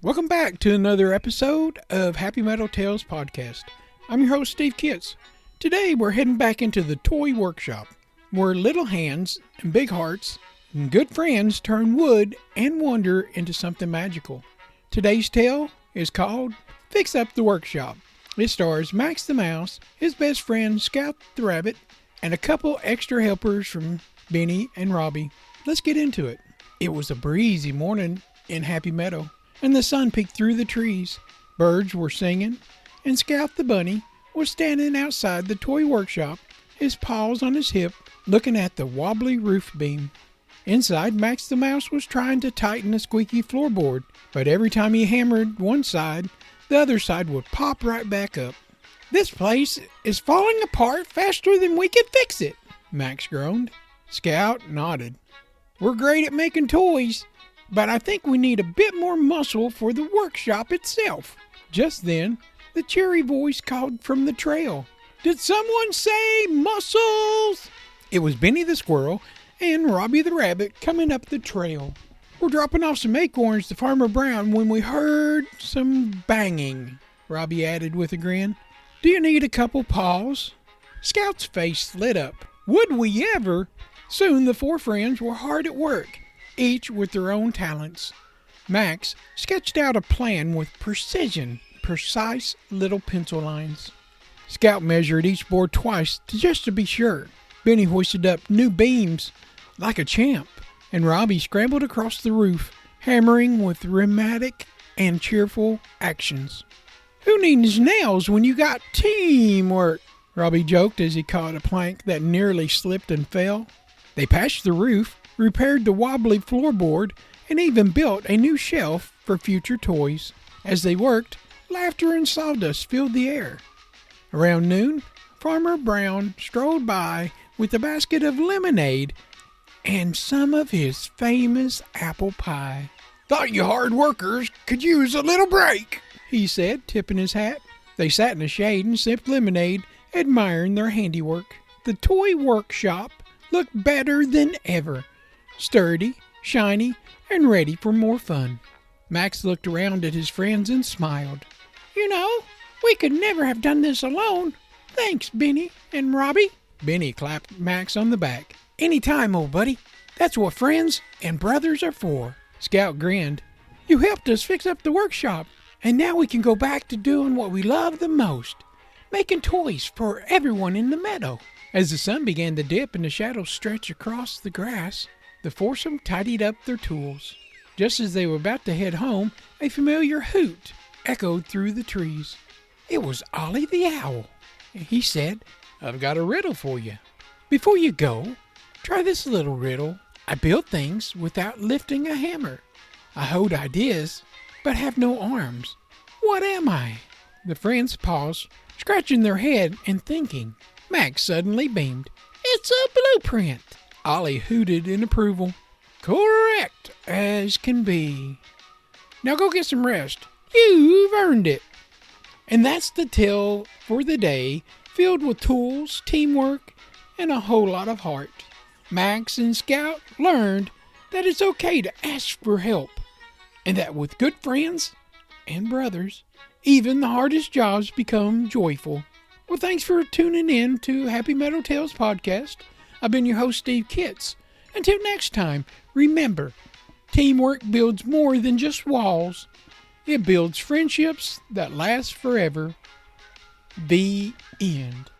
Welcome back to another episode of Happy Metal Tales Podcast. I'm your host, Steve Kitts. Today we're heading back into the toy workshop, where little hands and big hearts and good friends turn wood and wonder into something magical. Today's tale is called Fix Up the Workshop. It stars Max the Mouse, his best friend Scout the Rabbit, and a couple extra helpers from Benny and Robbie. Let's get into it. It was a breezy morning in Happy Meadow, and the sun peeked through the trees. Birds were singing, and Scout the Bunny was standing outside the toy workshop, his paws on his hip, looking at the wobbly roof beam. Inside, Max the Mouse was trying to tighten a squeaky floorboard, but every time he hammered one side, the other side would pop right back up. "This place is falling apart faster than we can fix it," Max groaned. Scout nodded. "We're great at making toys, but I think we need a bit more muscle for the workshop itself." Just then, the cheery voice called from the trail. "Did someone say muscles?" It was Benny the Squirrel and Robbie the Rabbit coming up the trail. "We're dropping off some acorns to Farmer Brown when we heard some banging," Robbie added with a grin. "Do you need a couple paws?" Scout's face lit up. Would we ever? Soon the four friends were hard at work, each with their own talents. Max sketched out a plan with precise little pencil lines. Scout measured each board twice just to be sure. Benny hoisted up new beams like a champ, and Robbie scrambled across the roof, hammering with rhythmic and cheerful actions. "Who needs nails when you got teamwork?" Robbie joked as he caught a plank that nearly slipped and fell. They patched the roof, repaired the wobbly floorboard, and even built a new shelf for future toys. As they worked, laughter and sawdust filled the air. Around noon, Farmer Brown strolled by with a basket of lemonade and some of his famous apple pie. "Thought you hard workers could use a little break," he said, tipping his hat. They sat in the shade and sipped lemonade, admiring their handiwork. The toy workshop looked better than ever, sturdy, shiny, and ready for more fun. Max looked around at his friends and smiled. "You know, we could never have done this alone. Thanks, Benny and Robbie." Benny clapped Max on the back. "Anytime, old buddy. That's what friends and brothers are for." Scout grinned. "You helped us fix up the workshop, and now we can go back to doing what we love the most, making toys for everyone in the meadow." As the sun began to dip and the shadows stretch across the grass, the foursome tidied up their tools. Just as they were about to head home, a familiar hoot echoed through the trees. It was Ollie the Owl. He said, "I've got a riddle for you. Before you go, try this little riddle. I build things without lifting a hammer. I hold ideas, but have no arms. What am I?" The friends paused, scratching their head and thinking. Max suddenly beamed. "It's a blueprint." Ollie hooted in approval. "Correct as can be. Now go get some rest. You've earned it." And that's the tale for the day, filled with tools, teamwork, and a whole lot of heart. Max and Scout learned that it's okay to ask for help, and that with good friends and brothers, even the hardest jobs become joyful. Well, thanks for tuning in to Happy Metal Tales Podcast. I've been your host, Steve Kitts. Until next time, remember, teamwork builds more than just walls. It builds friendships that last forever. The end.